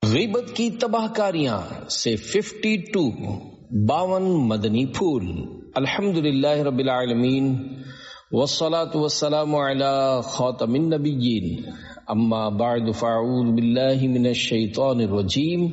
غیبت کی تباہ کاریاں سے 52 مدنی پھول۔ الحمدللہ رب العالمین والصلاة والسلام علی خاتم النبیین، اما بعد فاعوذ باللہ من الشیطان الرجیم،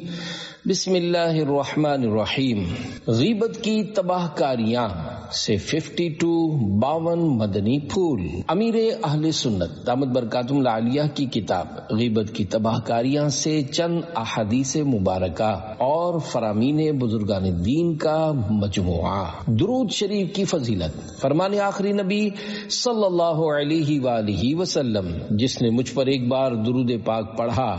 بسم اللہ الرحمن الرحیم۔ غیبت کی تباہ کاریاں سے 52 مدنی پھول۔ امیر اہل سنت دامت برکاتہم العالیہ کی کتاب غیبت کی تباہ کاریاں سے چند احادیث مبارکہ اور فرامین بزرگان دین کا مجموعہ۔ درود شریف کی فضیلت۔ فرمان آخری نبی صلی اللہ علیہ وآلہ وسلم، جس نے مجھ پر ایک بار درود پاک پڑھا،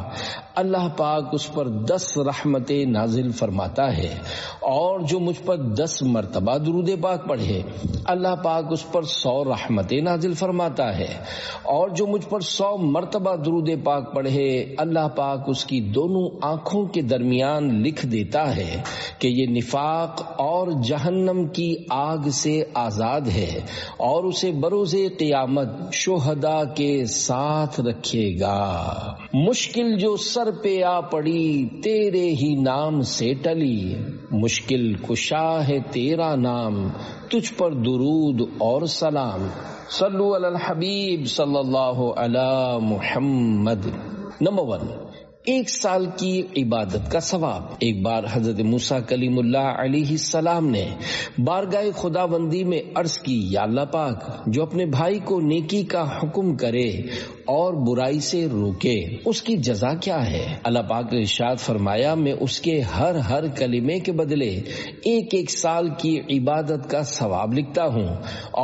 اللہ پاک اس پر 10 رحمتیں نازل فرماتا ہے، اور جو مجھ پر 10 مرتبہ درود پاک پڑھے، اللہ پاک اس پر 100 رحمتیں نازل فرماتا ہے، اور جو مجھ پر 100 مرتبہ درود پاک پڑھے، اللہ پاک اس کی دونوں آنکھوں کے درمیان لکھ دیتا ہے کہ یہ نفاق اور جہنم کی آگ سے آزاد ہے، اور اسے بروز قیامت شہداء کے ساتھ رکھے گا۔ مشکل جو سر پہ آ پڑی تیرے ہی نام سے ٹلی، مشکل کشا ہے تیرا نام، تجھ پر درود اور سلام۔ صلو علی الحبیب صلی اللہ علی محمد۔ نمبر 1، 1 سال کی عبادت کا ثواب۔ ایک بار حضرت موسیٰ کلیم اللہ علیہ السلام نے بارگاہ خداوندی میں عرض کی، یا اللہ پاک، جو اپنے بھائی کو نیکی کا حکم کرے اور برائی سے روکے، اس کی جزا کیا ہے؟ اللہ پاک نے ارشاد فرمایا، میں اس کے ہر کلمے کے بدلے 1 سال کی عبادت کا ثواب لکھتا ہوں،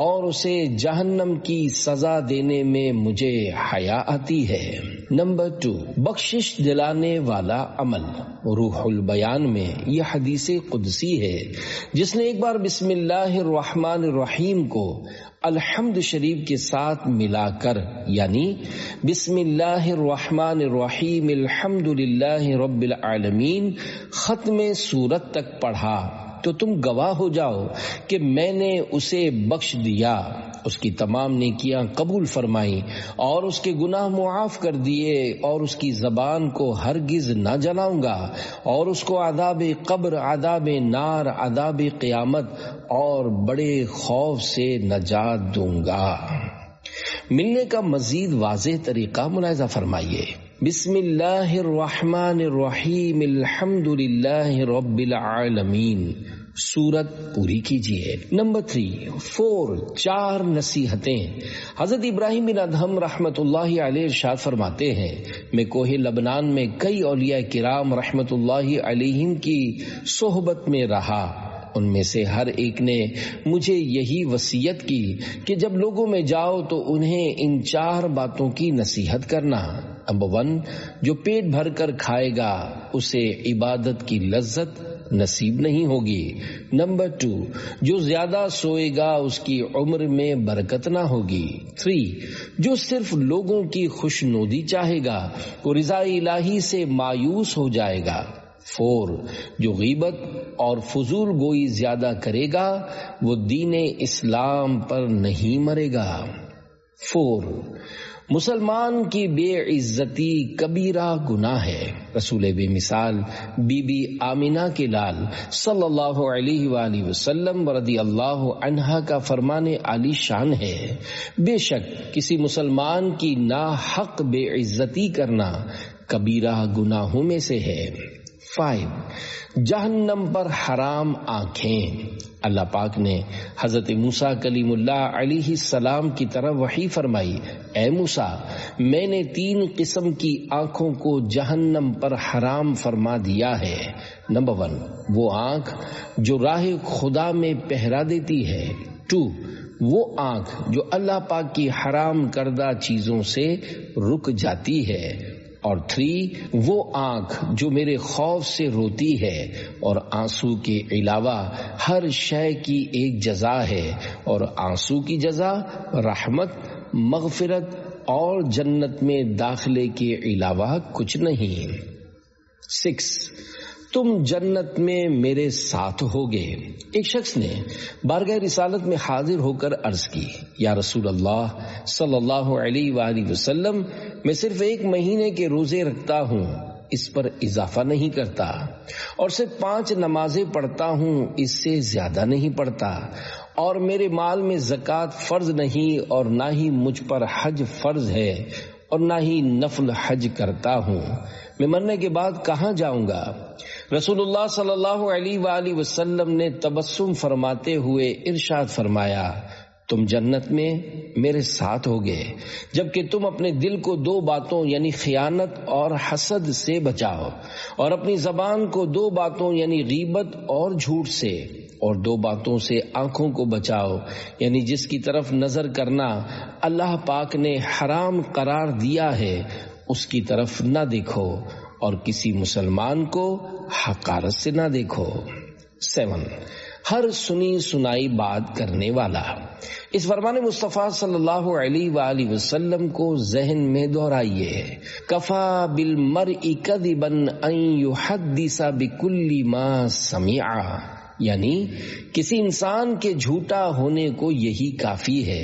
اور اسے جہنم کی سزا دینے میں مجھے حیا آتی ہے۔ نمبر 2، بخشش دلانے والا عمل۔ روح البیان میں یہ حدیث قدسی ہے، جس نے ایک بار بسم اللہ الرحمن الرحیم کو الحمد شریف کے ساتھ ملا کر، یعنی بسم اللہ الرحمن الرحیم الحمد للہ رب العالمین ختم سورت تک پڑھا، تو تم گواہ ہو جاؤ کہ میں نے اسے بخش دیا، اس کی تمام نیکیاں قبول فرمائیں، اور اس کے گناہ معاف کر دیے، اور اس کی زبان کو ہرگز نہ جلاؤں گا، اور اس کو عذاب قبر، عذاب نار، عذاب قیامت اور بڑے خوف سے نجات دوں گا۔ ملنے کا مزید واضح طریقہ ملاحظہ فرمائیے۔ بسم اللہ الرحمن الرحیم الحمد للہ رب العالمین، سورت پوری کیجیے۔ نمبر 4، 4 نصیحتیں۔ حضرت ابراہیم بن ادہم رحمت اللہ علیہ ارشاد فرماتے ہیں، میں کوہ لبنان میں کئی اولیاء کرام رحمت اللہ علیہم کی صحبت میں رہا، ان میں سے ہر ایک نے مجھے یہی وصیت کی کہ جب لوگوں میں جاؤ تو انہیں ان 4 باتوں کی نصیحت کرنا۔ نمبر 1، جو پیٹ بھر کر کھائے گا اسے عبادت کی لذت نصیب نہیں ہوگی۔ نمبر 2، جو زیادہ سوئے گا اس کی عمر میں برکت نہ ہوگی۔ 3، جو صرف لوگوں کی خوشنودی چاہے گا وہ رضا الہی سے مایوس ہو جائے گا۔ 4، جو غیبت اور فضول گوئی زیادہ کرے گا وہ دین اسلام پر نہیں مرے گا۔ 4، مسلمان کی بے عزتی کبیرہ گناہ ہے۔ رسول بے مثال بی بی آمینہ کے لال صلی اللہ علیہ وآلہ وسلم رضی اللہ عنہا کا فرمان عالی شان ہے، بے شک کسی مسلمان کی ناحق بے عزتی کرنا کبیرہ گناہوں میں سے ہے۔ 5، جہنم پر حرام آنکھیں۔ اللہ پاک نے حضرت موسیٰ کلیم اللہ علیہ السلام کی طرف وحی فرمائی، اے موسیٰ، میں نے 3 قسم کی آنکھوں کو جہنم پر حرام فرما دیا ہے۔ نمبر 1، وہ آنکھ جو راہ خدا میں پہرا دیتی ہے۔ 2، وہ آنکھ جو اللہ پاک کی حرام کردہ چیزوں سے رک جاتی ہے۔ اور 3، وہ آنکھ جو میرے خوف سے روتی ہے، اور آنسو کے علاوہ ہر شے کی ایک جزا ہے، اور آنسو کی جزا رحمت، مغفرت اور جنت میں داخلے کے علاوہ کچھ نہیں۔ 6، تم جنت میں میرے ساتھ ہوگے۔ ایک شخص نے بارگاہ رسالت میں حاضر ہو کر عرض کی، یا رسول اللہ صلی اللہ علیہ وآلہ وسلم، میں صرف 1 مہینے کے روزے رکھتا ہوں، اس پر اضافہ نہیں کرتا، اور صرف 5 نمازیں پڑھتا ہوں، اس سے زیادہ نہیں پڑھتا، اور میرے مال میں زکوٰۃ فرض نہیں، اور نہ ہی مجھ پر حج فرض ہے، اور نہ ہی نفل حج کرتا ہوں، میں مرنے کے بعد کہاں جاؤں گا؟ رسول اللہ صلی اللہ علیہ وآلہ وسلم نے تبسم فرماتے ہوئے ارشاد فرمایا، تم جنت میں میرے ساتھ ہوگے جبکہ تم اپنے دل کو 2 باتوں یعنی خیانت اور حسد سے بچاؤ، اور اپنی زبان کو 2 باتوں یعنی غیبت اور جھوٹ سے، اور 2 باتوں سے آنکھوں کو بچاؤ، یعنی جس کی طرف نظر کرنا اللہ پاک نے حرام قرار دیا ہے اس کی طرف نہ دیکھو، اور کسی مسلمان کو حقارت سے نہ دیکھو۔ 7 ہر سنی سنائی بات کرنے والا۔ اس فرمان مصطفیٰ صلی اللہ علیہ وآلہ وسلم کو ذہن میں دہرائیے، کفا بالمرء کذبا ان یحدث بکل ما سمع، یعنی کسی انسان کے جھوٹا ہونے کو یہی کافی ہے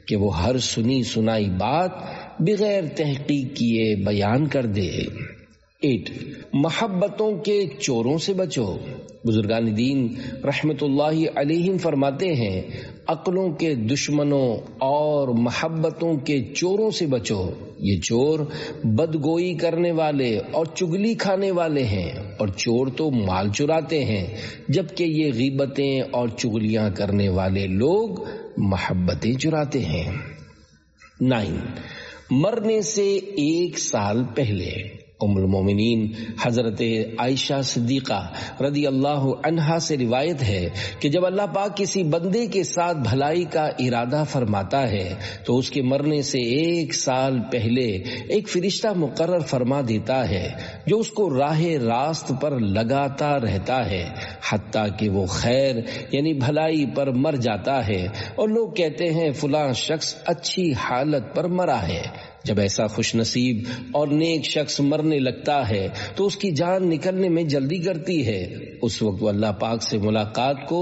کہ وہ ہر سنی سنائی بات بغیر تحقیق کیے بیان کر دے۔ 8 محبتوں کے چوروں سے بچو۔ بزرگان دین رحمت اللہ علیہم فرماتے ہیں، عقلوں کے دشمنوں اور محبتوں کے چوروں سے بچو۔ یہ چور بدگوئی کرنے والے اور چگلی کھانے والے ہیں، اور چور تو مال چراتے ہیں، جبکہ یہ غیبتیں اور چگلیاں کرنے والے لوگ محبتیں چراتے ہیں۔ 9 مرنے سے 1 سال پہلے۔ ام المومنین حضرت عائشہ صدیقہ رضی اللہ عنہا سے روایت ہے کہ جب اللہ پاک کسی بندے کے ساتھ بھلائی کا ارادہ فرماتا ہے تو اس کے مرنے سے 1 سال پہلے ایک فرشتہ مقرر فرما دیتا ہے جو اس کو راہ راست پر لگاتا رہتا ہے حتیٰ کہ وہ خیر یعنی بھلائی پر مر جاتا ہے، اور لوگ کہتے ہیں فلاں شخص اچھی حالت پر مرا ہے۔ جب ایسا خوش نصیب اور نیک شخص مرنے لگتا ہے تو اس کی جان نکلنے میں جلدی کرتی ہے، اس وقت وہ اللہ پاک سے ملاقات کو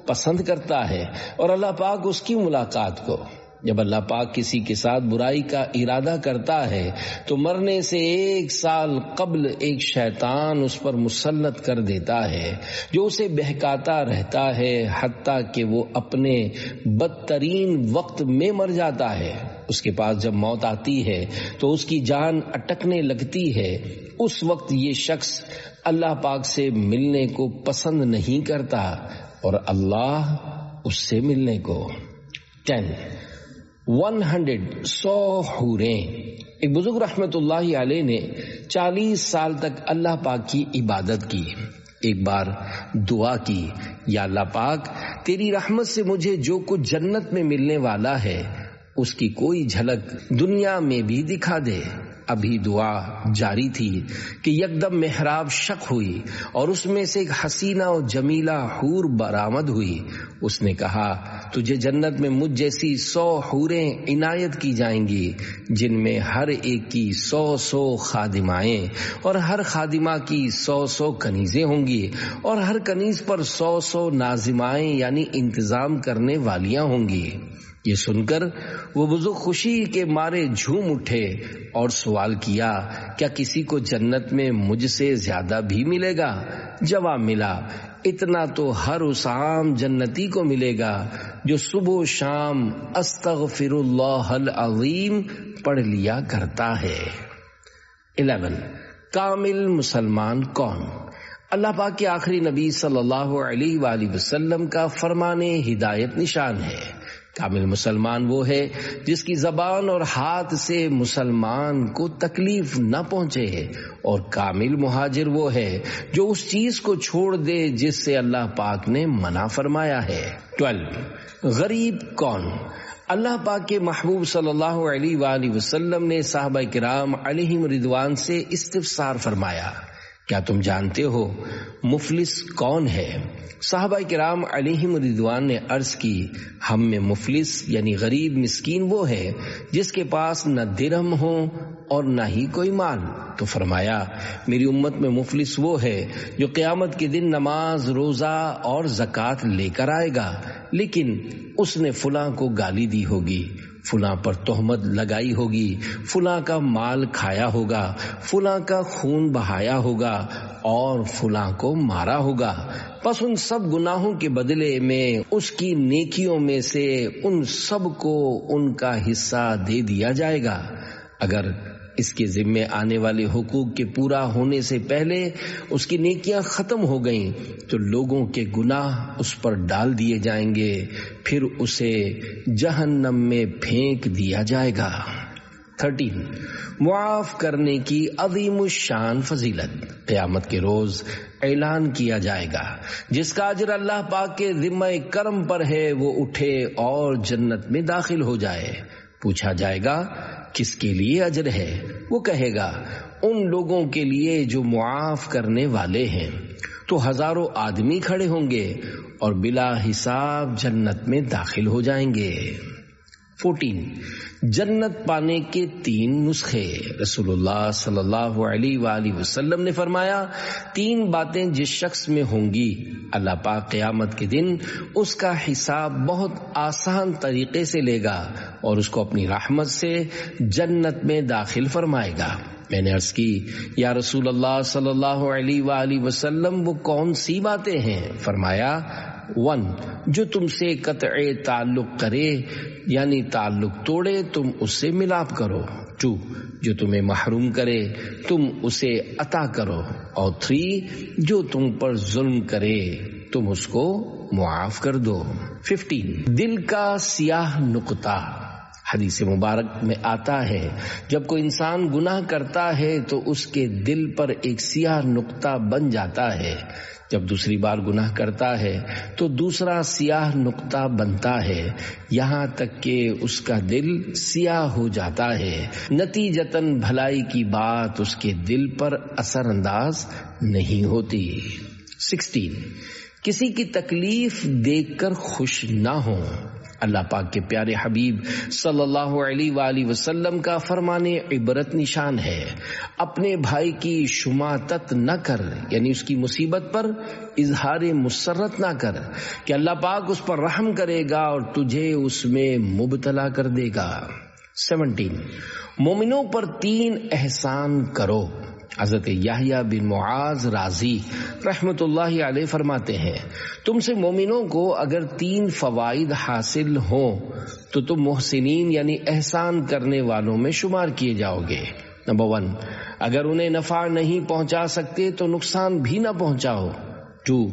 پسند کرتا ہے اور اللہ پاک اس کی ملاقات کو۔ جب اللہ پاک کسی کے ساتھ برائی کا ارادہ کرتا ہے تو مرنے سے 1 سال قبل ایک شیطان اس پر مسلط کر دیتا ہے جو اسے بہکاتا رہتا ہے حتیٰ کہ وہ اپنے بدترین وقت میں مر جاتا ہے۔ اس کے پاس جب موت آتی ہے تو اس کی جان اٹکنے لگتی ہے، اس وقت یہ شخص اللہ پاک سے ملنے کو پسند نہیں کرتا اور اللہ اس سے ملنے کو۔ 10 100 حوریں۔ ایک بزرگ رحمت اللہ علیہ نے 40 سال تک اللہ پاک کی عبادت کی۔ ایک بار دعا کی، یا اللہ پاک تیری رحمت سے مجھے جو کچھ جنت میں ملنے والا ہے اس کی کوئی جھلک دنیا میں بھی دکھا دے۔ ابھی دعا جاری تھی کہ یکدم محراب شق ہوئی اور اس میں سے ایک حسینہ و جمیلہ حور برآمد ہوئی۔ اس نے کہا تجھے جنت میں مجھ جیسی 100 حوریں عنایت کی جائیں گی جن میں ہر ایک کی 100 خادمائیں اور ہر خادمہ کی 100 کنیزیں ہوں گی اور ہر کنیز پر 100 ناظمائیں یعنی انتظام کرنے والیاں ہوں گی۔ یہ سن کر وہ بزرگ خوشی کے مارے جھوم اٹھے اور سوال کیا کیا کسی کو جنت میں مجھ سے زیادہ بھی ملے گا؟ جواب ملا اتنا تو ہر اس عام جنتی کو ملے گا جو صبح و شام استغفر اللہ العظیم پڑھ لیا کرتا ہے۔ 11 کامل مسلمان کون؟ اللہ پاک کے آخری نبی صلی اللہ علیہ وآلہ وسلم کا فرمان ہدایت نشان ہے۔ کامل مسلمان وہ ہے جس کی زبان اور ہاتھ سے مسلمان کو تکلیف نہ پہنچے، اور کامل مہاجر وہ ہے جو اس چیز کو چھوڑ دے جس سے اللہ پاک نے منع فرمایا ہے۔ 12 غریب کون؟ اللہ پاک کے محبوب صلی اللہ علیہ وآلہ وسلم نے صحابہ کرام علیہم رضوان سے استفسار فرمایا، کیا تم جانتے ہو مفلس کون ہے؟ صحابہ کرام علیہم رضوان نے عرض کی، ہم میں مفلس یعنی غریب مسکین وہ ہے جس کے پاس نہ درہم ہو اور نہ ہی کوئی مال۔ تو فرمایا میری امت میں مفلس وہ ہے جو قیامت کے دن نماز، روزہ اور زکوٰۃ لے کر آئے گا لیکن اس نے فلاں کو گالی دی ہوگی، فلاں پر تہمت لگائی ہوگی، فلاں کا مال کھایا ہوگا، فلاں کا خون بہایا ہوگا اور فلاں کو مارا ہوگا، پس ان سب گناہوں کے بدلے میں اس کی نیکیوں میں سے ان سب کو ان کا حصہ دے دیا جائے گا۔ اگر اس کے ذمے آنے والے حقوق کے پورا ہونے سے پہلے اس کی نیکیاں ختم ہو گئیں تو لوگوں کے گناہ اس پر ڈال دیے جائیں گے، پھر اسے جہنم میں پھینک دیا جائے گا۔ 13 معاف کرنے کی عظیم الشان فضیلت قیامت کے روز اعلان کیا جائے گا۔ جس کا اجر اللہ پاک کے ذمہ کرم پر ہے وہ اٹھے اور جنت میں داخل ہو جائے۔ پوچھا جائے گا کس کے لیے اجر ہے؟ وہ کہے گا ان لوگوں کے لیے جو معاف کرنے والے ہیں۔ تو ہزاروں آدمی کھڑے ہوں گے اور بلا حساب جنت میں داخل ہو جائیں گے۔ 14 جنت پانے کے 3 نسخے۔ رسول اللہ صلی اللہ علیہ وآلہ وسلم نے فرمایا 3 باتیں جس شخص میں ہوں گی اللہ پاک قیامت کے دن اس کا حساب بہت آسان طریقے سے لے گا اور اس کو اپنی رحمت سے جنت میں داخل فرمائے گا۔ میں نے عرض کی یا رسول اللہ صلی اللہ علیہ وآلہ وسلم وہ کون سی باتیں ہیں؟ فرمایا 1 جو تم سے قطع تعلق کرے یعنی تعلق توڑے تم اس سے ملاپ کرو، 2 جو تمہیں محروم کرے تم اسے عطا کرو، اور 3 جو تم پر ظلم کرے تم اس کو معاف کر دو۔ 15 دل کا سیاہ نقطہ۔ حدیث مبارک میں آتا ہے جب کوئی انسان گناہ کرتا ہے تو اس کے دل پر ایک سیاہ نقطہ بن جاتا ہے، جب دوسری بار گناہ کرتا ہے تو دوسرا سیاہ نقطہ بنتا ہے، یہاں تک کہ اس کا دل سیاہ ہو جاتا ہے، نتیجتاً بھلائی کی بات اس کے دل پر اثر انداز نہیں ہوتی۔ 16 کسی کی تکلیف دیکھ کر خوش نہ ہو۔ اللہ پاک کے پیارے حبیب صلی اللہ علیہ وآلہ وسلم کا فرمان عبرت نشان ہے، اپنے بھائی کی شماتت نہ کر، یعنی اس کی مصیبت پر اظہار مسرت نہ کر کہ اللہ پاک اس پر رحم کرے گا اور تجھے اس میں مبتلا کر دے گا۔ 17 مومنوں پر 3 احسان کرو۔ حضرت یحییٰ بن معاذ رازی رحمت اللہ علیہ فرماتے ہیں تم سے مومنوں کو اگر 3 فوائد حاصل ہوں تو تم محسنین یعنی احسان کرنے والوں میں شمار کیے جاؤ گے۔ نمبر 1 اگر انہیں نفع نہیں پہنچا سکتے تو نقصان بھی نہ پہنچاؤ۔ 2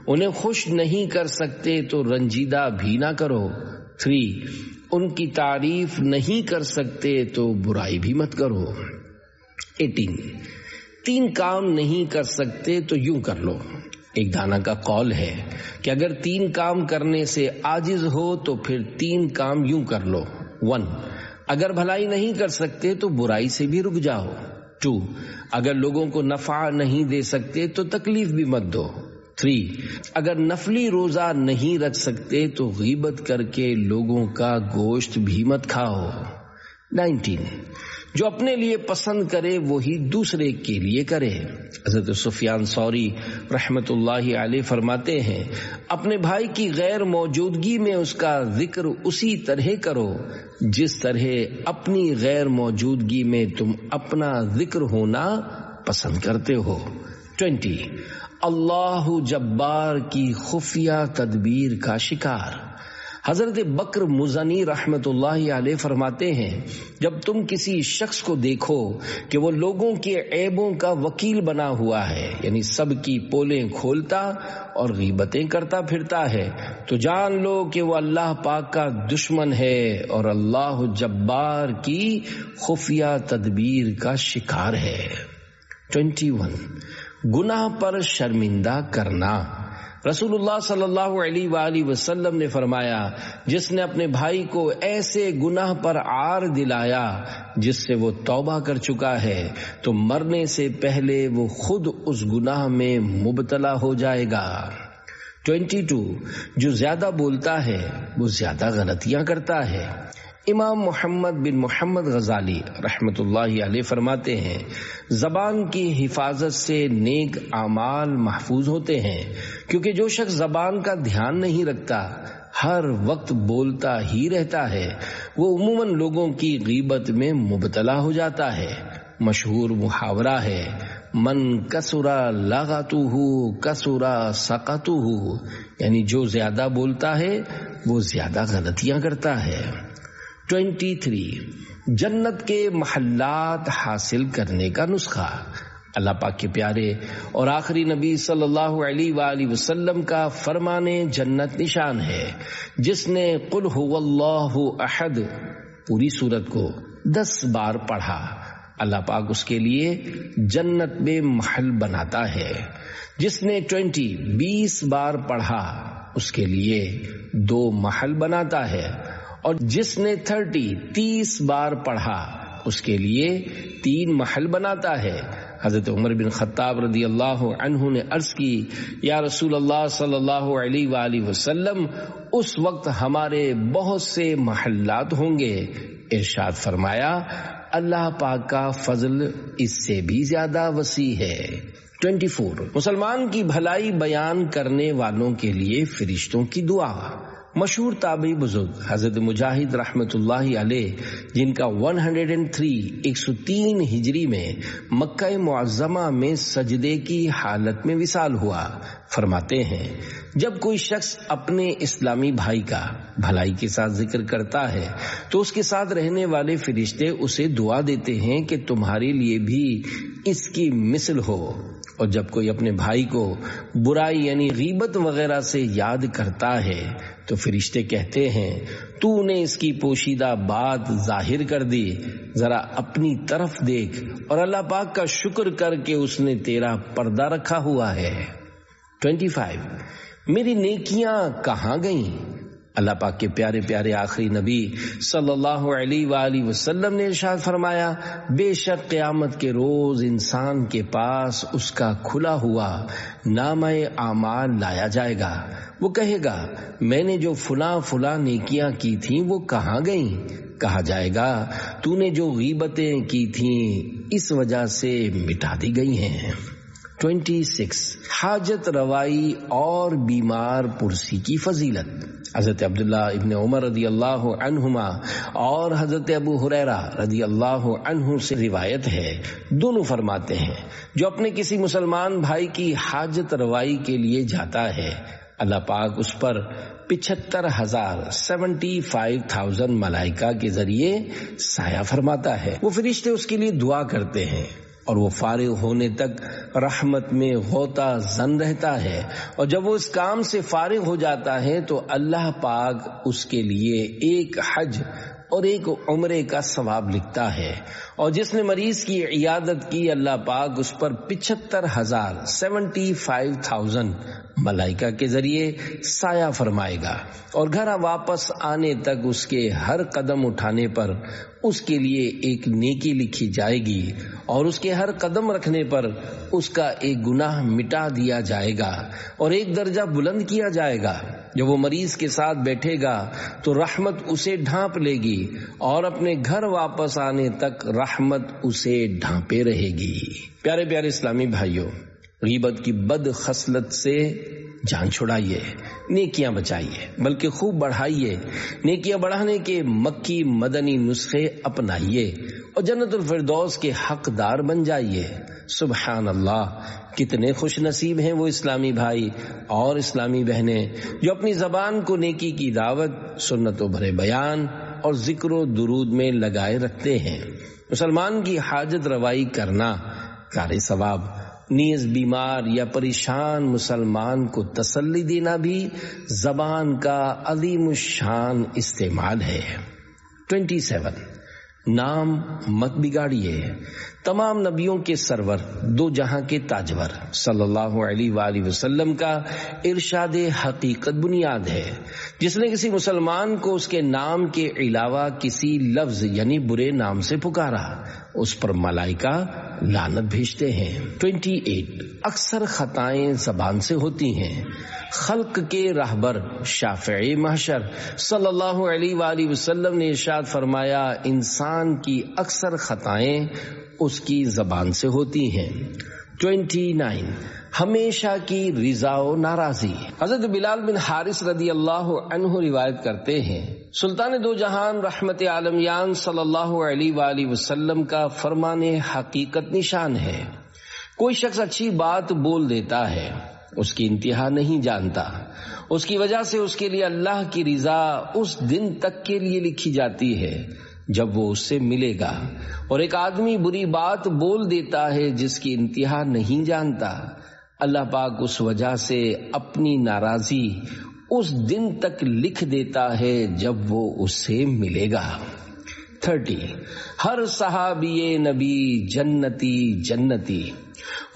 انہیں خوش نہیں کر سکتے تو رنجیدہ بھی نہ کرو۔ 3 ان کی تعریف نہیں کر سکتے تو برائی بھی مت کرو۔ 18 3 کام نہیں کر سکتے تو یوں کر لو۔ ایک دانا کا قول ہے کہ اگر 3 کام کرنے سے عاجز ہو تو پھر 3 کام یوں کر لو۔ 1 اگر بھلائی نہیں کر سکتے تو برائی سے بھی رک جاؤ۔ 2 اگر لوگوں کو نفع نہیں دے سکتے تو تکلیف بھی مت دو۔ 3 اگر نفلی روزہ نہیں رکھ سکتے تو غیبت کر کے لوگوں کا گوشت بھی مت کھاؤ۔ 19 جو اپنے لیے پسند کرے وہی دوسرے کے لیے کرے۔ حضرت سفیان ثوری رحمت اللہ علیہ فرماتے ہیں اپنے بھائی کی غیر موجودگی میں اس کا ذکر اسی طرح کرو جس طرح اپنی غیر موجودگی میں تم اپنا ذکر ہونا پسند کرتے ہو۔ 20 اللہ جبار کی خفیہ تدبیر کا شکار۔ حضرت بکر مزنی رحمت اللہ علیہ فرماتے ہیں جب تم کسی شخص کو دیکھو کہ وہ لوگوں کے عیبوں کا وکیل بنا ہوا ہے، یعنی سب کی پولیں کھولتا اور غیبتیں کرتا پھرتا ہے، تو جان لو کہ وہ اللہ پاک کا دشمن ہے اور اللہ جبار کی خفیہ تدبیر کا شکار ہے۔ 21 گناہ پر شرمندہ کرنا۔ رسول اللہ صلی اللہ علیہ وآلہ وسلم نے فرمایا جس نے اپنے بھائی کو ایسے گناہ پر عار دلایا جس سے وہ توبہ کر چکا ہے تو مرنے سے پہلے وہ خود اس گناہ میں مبتلا ہو جائے گا۔ 22 جو زیادہ بولتا ہے وہ زیادہ غلطیاں کرتا ہے۔ امام محمد بن محمد غزالی رحمت اللہ علیہ فرماتے ہیں زبان کی حفاظت سے نیک اعمال محفوظ ہوتے ہیں، کیونکہ جو شخص زبان کا دھیان نہیں رکھتا ہر وقت بولتا ہی رہتا ہے، وہ عموماً لوگوں کی غیبت میں مبتلا ہو جاتا ہے۔ مشہور محاورہ ہے، من کثرا لغتہ کثرا سقطہ، یعنی جو زیادہ بولتا ہے وہ زیادہ غلطیاں کرتا ہے۔ 23 جنت کے محلات حاصل کرنے کا نسخہ۔ اللہ پاک کے پیارے اور آخری نبی صلی اللہ علیہ وآلہ وسلم کا فرمان جنت نشان ہے، جس نے قل هو اللہ احد پوری سورت کو 10 بار پڑھا، اللہ پاک اس کے لیے جنت میں محل بناتا ہے۔ جس نے 20 بار پڑھا اس کے لیے 2 محل بناتا ہے، اور جس نے 30 بار پڑھا اس کے لیے 3 محل بناتا ہے۔ حضرت عمر بن خطاب رضی اللہ عنہ نے عرض کی، یا رسول اللہ صلی اللہ علیہ وآلہ وسلم، اس وقت ہمارے بہت سے محلات ہوں گے۔ ارشاد فرمایا، اللہ پاک کا فضل اس سے بھی زیادہ وسیع ہے۔ 24 مسلمان کی بھلائی بیان کرنے والوں کے لیے فرشتوں کی دعا۔ مشہور تابعی بزرگ حضرت مجاہد رحمت اللہ علیہ، جن کا 103 ہجری میں مکہ معظمہ میں سجدے کی حالت میں وصال ہوا، فرماتے ہیں، جب کوئی شخص اپنے اسلامی بھائی کا بھلائی کے ساتھ ذکر کرتا ہے تو اس کے ساتھ رہنے والے فرشتے اسے دعا دیتے ہیں کہ تمہارے لیے بھی اس کی مثل ہو، اور جب کوئی اپنے بھائی کو برائی یعنی غیبت وغیرہ سے یاد کرتا ہے تو فرشتے کہتے ہیں، تو نے اس کی پوشیدہ بات ظاہر کر دی، ذرا اپنی طرف دیکھ اور اللہ پاک کا شکر کر کے اس نے تیرا پردہ رکھا ہوا ہے۔ 25 میری نیکیاں کہاں گئیں؟ اللہ پاک کے پیارے پیارے آخری نبی صلی اللہ علیہ وآلہ وسلم نے ارشاد فرمایا، بے شک قیامت کے روز انسان کے پاس اس کا کھلا ہوا نامہ اعمال لایا جائے گا۔ وہ کہے گا، میں نے جو فلاں نیکیاں کی تھیں وہ کہاں گئیں؟ کہا جائے گا، تو نے جو غیبتیں کی تھیں اس وجہ سے مٹا دی گئی ہیں۔ 26 حاجت روائی اور بیمار پرسی کی فضیلت۔ حضرت عبداللہ ابن عمر رضی اللہ عنہما اور حضرت ابو ہریرہ رضی اللہ عنہ سے روایت ہے، دونوں فرماتے ہیں، جو اپنے کسی مسلمان بھائی کی حاجت روائی کے لیے جاتا ہے، اللہ پاک اس پر 75,000 ملائکہ کے ذریعے سایہ فرماتا ہے۔ وہ فرشتے اس کے لیے دعا کرتے ہیں اور وہ فارغ ہونے تک رحمت میں غوطہ زن رہتا ہے، اور جب وہ اس کام سے فارغ ہو جاتا ہے تو اللہ پاک اس کے لیے ایک حج اور ایک عمرے کا ثواب لکھتا ہے، اور جس نے مریض کی عیادت کی اللہ پاک اس پر 75,000 ملائکہ کے ذریعے سایہ فرمائے گا، اور گھر واپس آنے تک اس کے ہر قدم اٹھانے پر اس کے لیے ایک نیکی لکھی جائے گی، اور اس کے ہر قدم رکھنے پر اس کا ایک گناہ مٹا دیا جائے گا اور ایک درجہ بلند کیا جائے گا۔ جب وہ مریض کے ساتھ بیٹھے گا تو رحمت اسے ڈھانپ لے گی، اور اپنے گھر واپس آنے تک رحمت اسے ڈھانپے رہے گی۔ پیارے پیارے اسلامی بھائیوں، غیبت کی بد خصلت سے جان چھڑائیے، نیکیاں بچائیے، بلکہ خوب بڑھائیے، نیکیاں بڑھانے کے مکی مدنی نسخے اپنائیے اور جنت الفردوس کے حقدار بن جائیے۔ سبحان اللہ، کتنے خوش نصیب ہیں وہ اسلامی بھائی اور اسلامی بہنیں جو اپنی زبان کو نیکی کی دعوت، سنتوں بھرے بیان اور ذکر و درود میں لگائے رکھتے ہیں۔ مسلمان کی حاجت روائی کرنا کار ثواب، نیز بیمار یا پریشان مسلمان کو تسلی دینا بھی زبان کا عظیم الشان استعمال ہے۔ 27 نام مت بگاڑیے۔ تمام نبیوں کے سرور، دو جہاں کے تاجور صلی اللہ علیہ وآلہ وسلم کا ارشاد حقیقت بنیاد ہے، جس نے کسی مسلمان کو اس کے نام کے علاوہ کسی لفظ یعنی برے نام سے پکارا، اس پر ملائکہ لعنت بھیجتے ہیں۔ 28 اکثر خطائیں زبان سے ہوتی ہیں۔ خلق کے رہبر شافعی محشر صلی اللہ علیہ وآلہ وسلم نے ارشاد فرمایا، انسان کی اکثر خطائیں اس کی زبان سے ہوتی ہیں۔ 29 ہمیشہ کی رضا و ناراضی۔ حضرت بلال بن حارث رضی اللہ عنہ روایت کرتے ہیں، سلطان دو جہان رحمت عالمیان صلی اللہ علیہ وآلہ وسلم کا فرمان حقیقت نشان ہے، کوئی شخص اچھی بات بول دیتا ہے، اس کی انتہا نہیں جانتا، اس کی وجہ سے اس کے لیے اللہ کی رضا اس دن تک کے لیے لکھی جاتی ہے جب وہ اس سے ملے گا، اور ایک آدمی بری بات بول دیتا ہے جس کی انتہا نہیں جانتا، اللہ پاک اس وجہ سے اپنی ناراضی اس دن تک لکھ دیتا ہے جب وہ اس سے ملے گا۔ 30 ہر صحابی نبی جنتی جنتی۔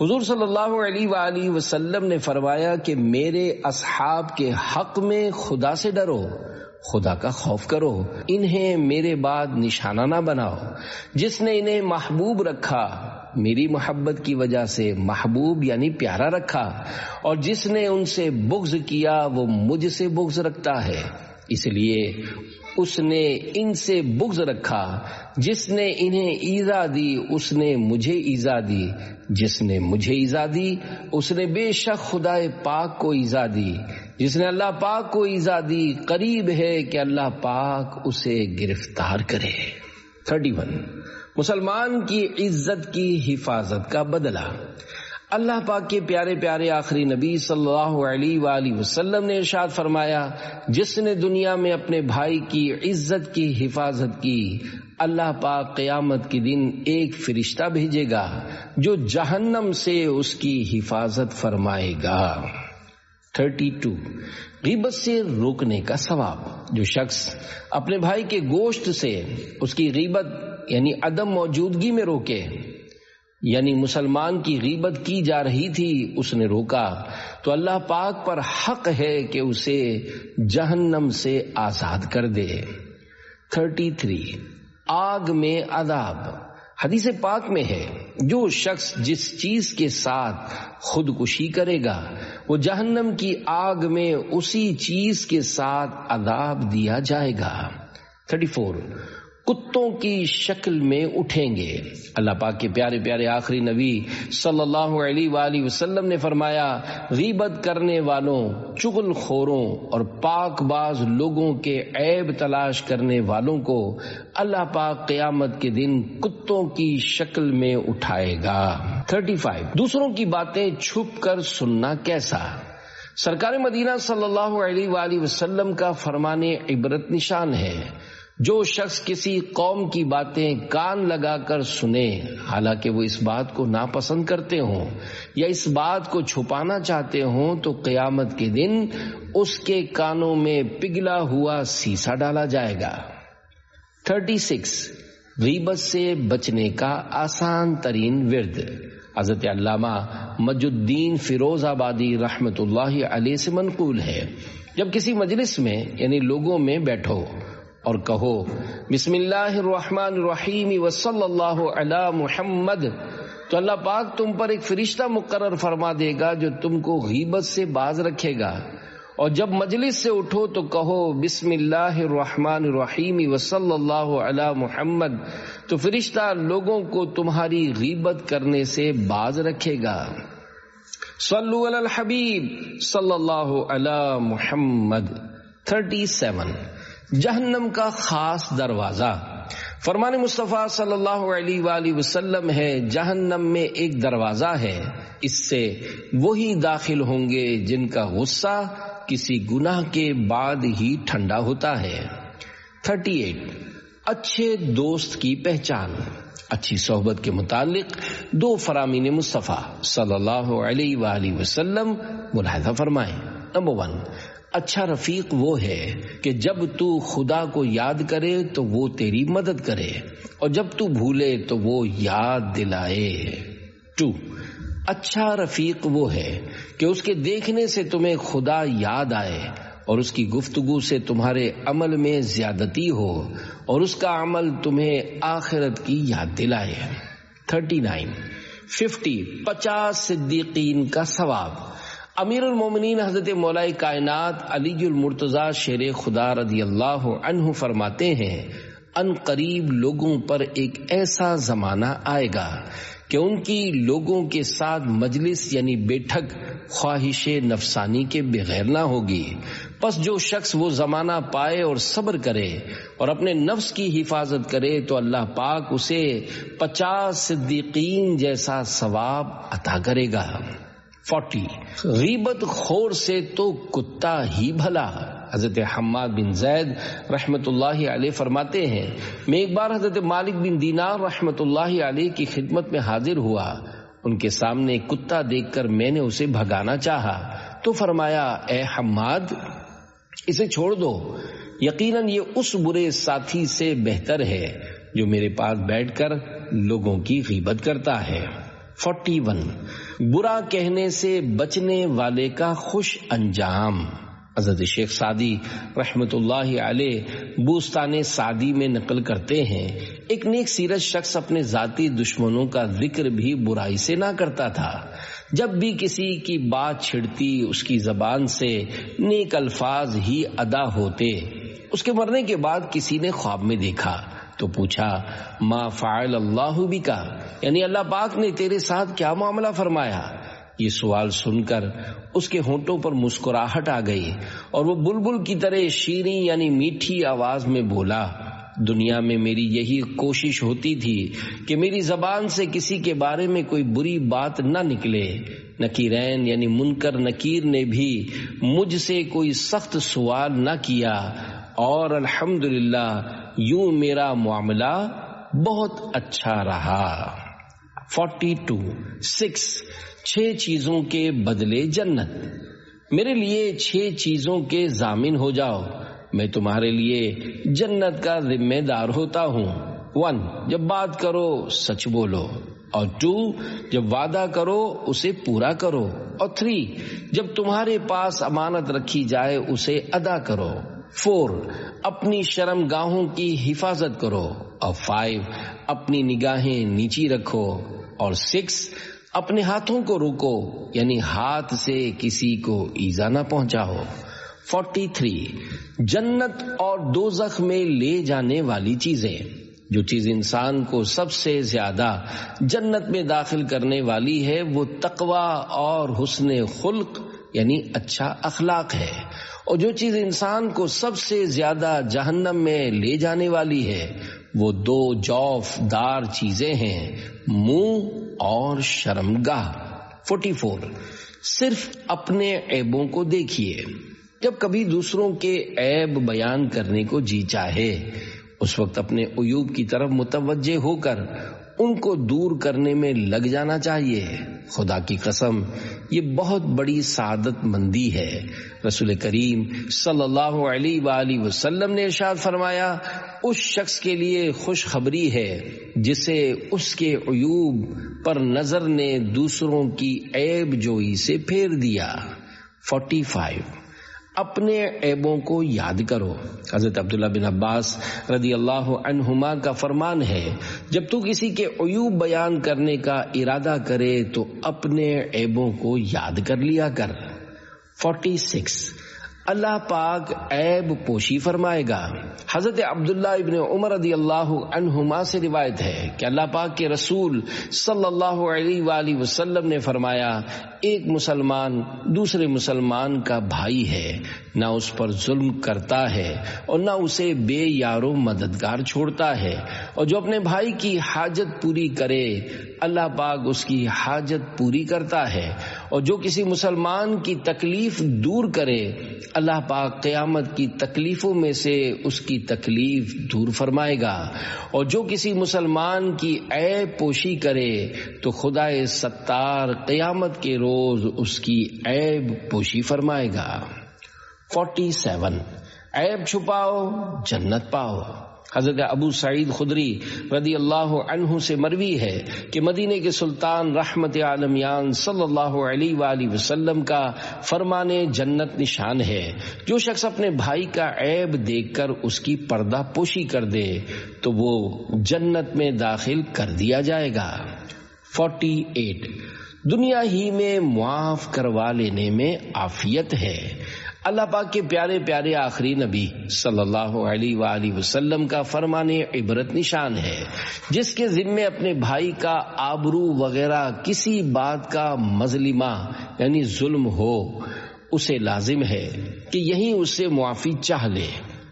حضور صلی اللہ علیہ وآلہ وسلم نے فرمایا کہ میرے اصحاب کے حق میں خدا سے ڈرو، خدا کا خوف کرو، انہیں میرے بعد نشانہ نہ بناؤ۔ جس نے انہیں محبوب رکھا میری محبت کی وجہ سے محبوب یعنی پیارا رکھا، اور جس نے ان سے بغض کیا وہ مجھ سے بغض رکھتا ہے، اس لیے اس نے ان سے بغض رکھا۔ جس نے انہیں ایذا دی اس نے مجھے ایذا دی، جس نے مجھے ایذا دی اس نے بے شک خدا پاک کو ایذا دی، جس نے اللہ پاک کو ایذا دی قریب ہے کہ اللہ پاک اسے گرفتار کرے۔ 31 مسلمان کی عزت کی حفاظت کا بدلہ۔ اللہ پاک کے پیارے پیارے آخری نبی صلی اللہ علیہ وآلہ وسلم نے ارشاد فرمایا، جس نے دنیا میں اپنے بھائی کی عزت کی حفاظت کی، اللہ پاک قیامت کے دن ایک فرشتہ بھیجے گا جو جہنم سے اس کی حفاظت فرمائے گا۔ 32 غیبت سے روکنے کا ثواب۔ جو شخص اپنے بھائی کے گوشت سے اس کی غیبت یعنی عدم موجودگی میں روکے، یعنی مسلمان کی غیبت کی جا رہی تھی اس نے روکا، تو اللہ پاک پر حق ہے کہ اسے جہنم سے آزاد کر دے۔ 33 آگ میں عذاب۔ حدیث پاک میں ہے، جو شخص جس چیز کے ساتھ خودکشی کرے گا وہ جہنم کی آگ میں اسی چیز کے ساتھ عذاب دیا جائے گا۔ 34 کتوں کی شکل میں اٹھیں گے۔ اللہ پاک کے پیارے پیارے آخری نبی صلی اللہ علیہ وآلہ وسلم نے فرمایا، غیبت کرنے والوں، چغل خوروں اور پاک باز لوگوں کے عیب تلاش کرنے والوں کو اللہ پاک قیامت کے دن کتوں کی شکل میں اٹھائے گا۔ 35 دوسروں کی باتیں چھپ کر سننا کیسا۔ سرکار مدینہ صلی اللہ علیہ وآلہ وسلم کا فرمان عبرت نشان ہے، جو شخص کسی قوم کی باتیں کان لگا کر سنے حالانکہ وہ اس بات کو ناپسند کرتے ہوں یا اس بات کو چھپانا چاہتے ہوں، تو قیامت کے دن اس کے کانوں میں پگھلا ہوا سیسا ڈالا جائے گا۔ 36 غیبت سے بچنے کا آسان ترین ورد۔ حضرت علامہ مجد الدین فیروز آبادی رحمت اللہ علیہ سے منقول ہے، جب کسی مجلس میں یعنی لوگوں میں بیٹھو اور کہو بسم اللہ الرحمن الرحیم وصلی اللہ علی محمد، تو اللہ پاک تم پر ایک فرشتہ مقرر فرما دے گا جو تم کو غیبت سے باز رکھے گا، اور جب مجلس سے اٹھو تو کہو بسم اللہ الرحمن الرحیم وصلی اللہ علی محمد، تو فرشتہ لوگوں کو تمہاری غیبت کرنے سے باز رکھے گا۔ صلو علی الحبیب صلی اللہ علی محمد۔ 37 جہنم کا خاص دروازہ۔ فرمان مصطفیٰ صلی اللہ علیہ وآلہ وسلم ہے، جہنم میں ایک دروازہ ہے، اس سے وہی داخل ہوں گے جن کا غصہ کسی گناہ کے بعد ہی ٹھنڈا ہوتا ہے۔ 38 اچھے دوست کی پہچان۔ اچھی صحبت کے متعلق دو فرامین مصطفیٰ صلی اللہ علیہ وآلہ وسلم ملاحظہ فرمائیں۔ نمبر 1 اچھا رفیق وہ ہے کہ جب تو خدا کو یاد کرے تو وہ تیری مدد کرے، اور جب تو بھولے تو وہ یاد دلائے۔ 2 اچھا رفیق وہ ہے کہ اس کے دیکھنے سے تمہیں خدا یاد آئے، اور اس کی گفتگو سے تمہارے عمل میں زیادتی ہو، اور اس کا عمل تمہیں آخرت کی یاد دلائے۔ 50 صدیقین کا ثواب۔ امیر المومنین حضرت مولا کائنات علی المرتضیٰ شیر خدا رضی اللہ عنہ فرماتے ہیں، ان قریب لوگوں پر ایک ایسا زمانہ آئے گا کہ ان کی لوگوں کے ساتھ مجلس یعنی بیٹھک خواہش نفسانی کے بغیر نہ ہوگی۔ پس جو شخص وہ زمانہ پائے اور صبر کرے اور اپنے نفس کی حفاظت کرے تو اللہ پاک اسے 50 صدیقین جیسا ثواب عطا کرے گا۔ 40 غیبت خور سے تو کتا ہی بھلا۔ حضرت حماد بن زید رحمت اللہ علیہ فرماتے ہیں، میں ایک بار حضرت مالک بن دینار رحمت اللہ علیہ کی خدمت میں حاضر ہوا۔ ان کے سامنے ایک کتا دیکھ کر میں نے اسے بھگانا چاہا تو فرمایا، اے حماد اسے چھوڑ دو، یقیناً یہ اس برے ساتھی سے بہتر ہے جو میرے پاس بیٹھ کر لوگوں کی غیبت کرتا ہے۔ 41 برا کہنے سے بچنے والے کا خوش انجام۔ حضرت شیخ سعدی رحمت اللہ علیہ بوستان سعدی میں نقل کرتے ہیں، ایک نیک سیرت شخص اپنے ذاتی دشمنوں کا ذکر بھی برائی سے نہ کرتا تھا۔ جب بھی کسی کی بات چھڑتی اس کی زبان سے نیک الفاظ ہی ادا ہوتے۔ اس کے مرنے کے بعد کسی نے خواب میں دیکھا تو پوچھا، ما فعل اللہ بکا، یعنی اللہ پاک نے تیرے ساتھ کیا معاملہ فرمایا؟ یہ سوال سن کر اس کے ہونٹوں پر مسکراہٹ آ گئی اور وہ بلبل کی طرح شیریں یعنی میٹھی آواز میں بولا، دنیا میں میری یہی کوشش ہوتی تھی کہ میری زبان سے کسی کے بارے میں کوئی بری بات نہ نکلے۔ نکیرین یعنی منکر نکیر نے بھی مجھ سے کوئی سخت سوال نہ کیا اور الحمدللہ یوں میرا معاملہ بہت اچھا رہا۔ 42 6 چیزوں کے بدلے جنت۔ میرے لیے 6 چیزوں کے ضامن ہو جاؤ، میں تمہارے لیے جنت کا ذمہ دار ہوتا ہوں۔ 1 جب بات کرو سچ بولو، اور 2 جب وعدہ کرو اسے پورا کرو، اور 3 جب تمہارے پاس امانت رکھی جائے اسے ادا کرو، 4 اپنی شرم گاہوں کی حفاظت کرو، اور 5 اپنی نگاہیں نیچی رکھو، اور 6 اپنے ہاتھوں کو روکو یعنی ہاتھ سے کسی کو ایذا نہ پہنچاؤ۔ 43 جنت اور دوزخ میں لے جانے والی چیزیں۔ جو چیز انسان کو سب سے زیادہ جنت میں داخل کرنے والی ہے وہ تقوی اور حسن خلق یعنی اچھا اخلاق ہے، اور جو چیز انسان کو سب سے زیادہ جہنم میں لے جانے والی ہے وہ 2 جوف دار چیزیں ہیں، منہ اور شرمگاہ۔ 44 صرف اپنے عیبوں کو دیکھیے۔ جب کبھی دوسروں کے عیب بیان کرنے کو جی چاہے اس وقت اپنے عیوب کی طرف متوجہ ہو کر ان کو دور کرنے میں لگ جانا چاہیے۔ خدا کی قسم یہ بہت بڑی سعادت مندی ہے۔ رسول کریم صلی اللہ علیہ وآلہ وسلم نے ارشاد فرمایا، اس شخص کے لیے خوشخبری ہے جسے اس کے عیوب پر نظر نے دوسروں کی عیب جوئی سے پھیر دیا۔ 45 اپنے عیبوں کو یاد کرو۔ حضرت عبداللہ بن عباس رضی اللہ عنہما کا فرمان ہے، جب تو کسی کے عیوب بیان کرنے کا ارادہ کرے تو اپنے عیبوں کو یاد کر لیا کر۔ 46 اللہ پاک عیب پوشی فرمائے گا۔ حضرت عبداللہ ابن عمر رضی اللہ عنہما سے روایت ہے کہ اللہ پاک کے رسول صلی اللہ علیہ وآلہ وسلم نے فرمایا، ایک مسلمان دوسرے مسلمان کا بھائی ہے، نہ اس پر ظلم کرتا ہے اور نہ اسے بے یارو مددگار چھوڑتا ہے، اور جو اپنے بھائی کی حاجت پوری کرے اللہ پاک اس کی حاجت پوری کرتا ہے، اور جو کسی مسلمان کی تکلیف دور کرے اللہ پاک قیامت کی تکلیفوں میں سے اس کی تکلیف دور فرمائے گا، اور جو کسی مسلمان کی عیب پوشی کرے تو خدائے ستار قیامت کے روز اس کی عیب پوشی فرمائے گا۔ 47 عیب چھپاؤ جنت پاؤ۔ حضرت ابو سعید خدری رضی اللہ عنہ سے مروی ہے کہ مدینے کے سلطان رحمت عالمیان صلی اللہ علیہ وآلہ وسلم کا فرمان جنت نشان ہے، جو شخص اپنے بھائی کا عیب دیکھ کر اس کی پردہ پوشی کر دے تو وہ جنت میں داخل کر دیا جائے گا۔ 48 دنیا ہی میں معاف کروا لینے میں عافیت ہے، اللہ پاک کے پیارے پیارے آخری نبی صلی اللہ علیہ وآلہ وسلم کا فرمان عبرت نشان ہے، جس کے ذمے اپنے بھائی کا آبرو وغیرہ کسی بات کا مظلمہ یعنی ظلم ہو، اسے لازم ہے کہ یہیں اس سے معافی چاہ لے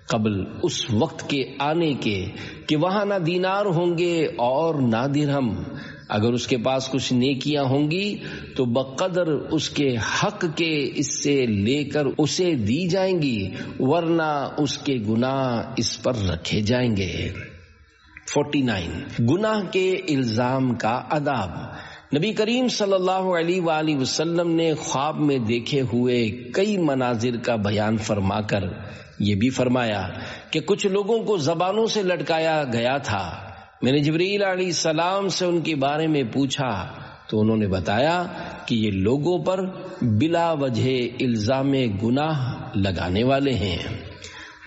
قبل اس وقت کے آنے کے کہ وہاں نہ دینار ہوں گے اور نہ درہم۔ اگر اس کے پاس کچھ نیکیاں ہوں گی تو بقدر اس کے حق کے اس سے لے کر اسے دی جائیں گی، ورنہ اس کے گناہ اس پر رکھے جائیں گے۔ 49 گناہ کے الزام کا آداب۔ نبی کریم صلی اللہ علیہ وآلہ وسلم نے خواب میں دیکھے ہوئے کئی مناظر کا بیان فرما کر یہ بھی فرمایا کہ کچھ لوگوں کو زبانوں سے لٹکایا گیا تھا۔ میں نے جبرائیل علیہ السلام سے ان کے بارے میں پوچھا تو انہوں نے بتایا کہ یہ لوگوں پر بلا وجہ الزام گناہ لگانے والے ہیں۔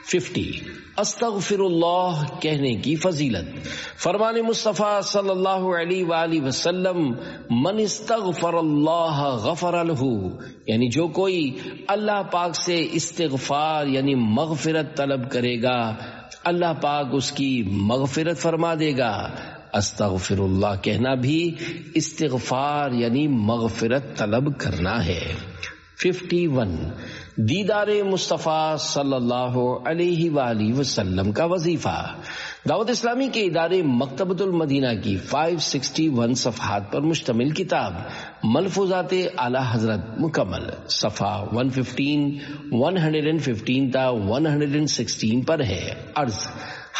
50 استغفر اللہ کہنے کی فضیلت۔ فرمان مصطفیٰ صلی اللہ علیہ وآلہ وسلم من استغفر اللہ غفر لہ، یعنی جو کوئی اللہ پاک سے استغفار یعنی مغفرت طلب کرے گا اللہ پاک اس کی مغفرت فرما دے گا۔ استغفر اللہ کہنا بھی استغفار یعنی مغفرت طلب کرنا ہے۔ 51 دیدار مصطفیٰ صلی اللہ علیہ وآلہ وسلم کا وظیفہ۔ دعوت اسلامی کے ادارے مکتبۃ المدینہ کی 561 صفحات پر مشتمل کتاب ملفوظات اعلی حضرت مکمل صفحہ 115 تا 116 پر ہے۔ عرض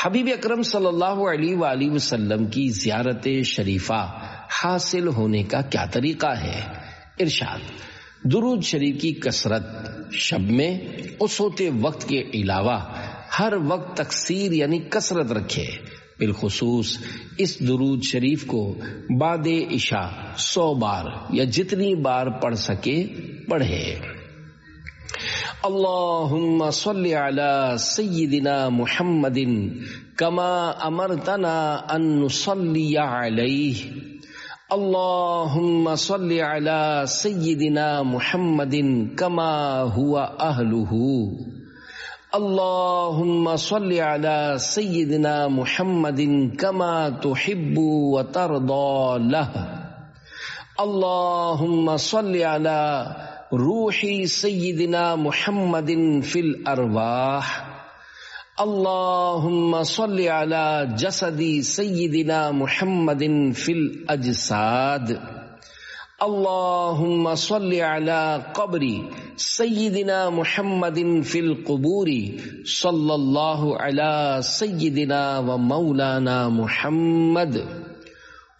حبیب اکرم صلی اللہ علیہ وآلہ وسلم کی زیارت شریفہ حاصل ہونے کا کیا طریقہ ہے؟ ارشاد درود شریف کی کثرت شب میں اس ہوتے وقت کے علاوہ ہر وقت تکثیر یعنی کثرت رکھے، بالخصوص اس درود شریف کو بعد عشاء 100 بار یا جتنی بار پڑھ سکے پڑھے۔ اللہم صلی علی سیدنا محمد کما امرتنا ان نصلی علیہ۔ اللہم صلی علی سیدنا محمد کما ہوا اہلہ۔ اللہم صلی علی سیدنا محمد کما تحب و ترضی لہ۔ اللہم صلی علی روح سیدنا محمد فی الارواح۔ اللہم صلی علی جسد سیدنا محمد فی الاجساد۔ اللہم صلی علی قبر سیدنا محمد فی القبور صلی اللہ علی سیدنا و مولانا محمد۔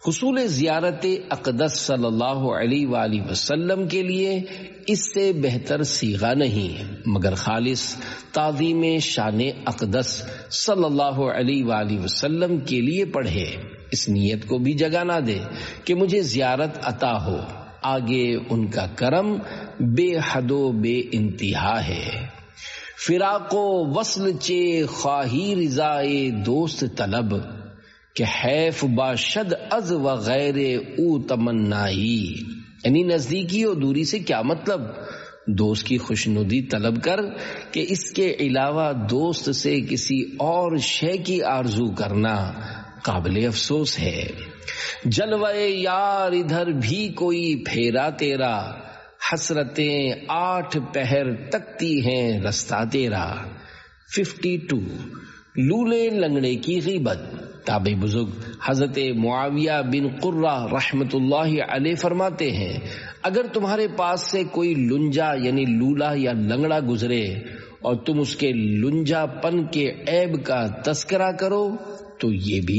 حصول زیارت اقدس صلی اللہ علیہ وآلہ وسلم کے لیے اس سے بہتر صیغہ نہیں مگر خالص تعظیم شان اقدس صلی اللہ علیہ وآلہ وسلم کے لیے پڑھے، اس نیت کو بھی جگہ نہ دے کہ مجھے زیارت عطا ہو، آگے ان کا کرم بے حد و بے انتہا ہے۔ فراق و وصل چے خواہی رضائے دوست طلب، کہ حیف باشد از و غیر او تمنائی، یعنی نزدیکی اور دوری سے کیا مطلب؟ دوست کی خوشنودی طلب کر کہ اس کے علاوہ دوست سے کسی اور شے کی آرزو کرنا قابل افسوس ہے۔ جلوہ یار ادھر بھی کوئی پھیرا تیرا، حسرتیں 8 پہر تکتی ہیں رستہ تیرا۔ 52 لولے لنگڑے کی غیبت۔ تابعی بزرگ حضرت معاویہ بن قرہ رحمت اللہ علیہ فرماتے ہیں اگر تمہارے پاس سے کوئی لنجا یعنی لولا یا لنگڑا گزرے اور تم اس کے لنجا پن کے عیب کا تذکرہ کرو تو یہ بھی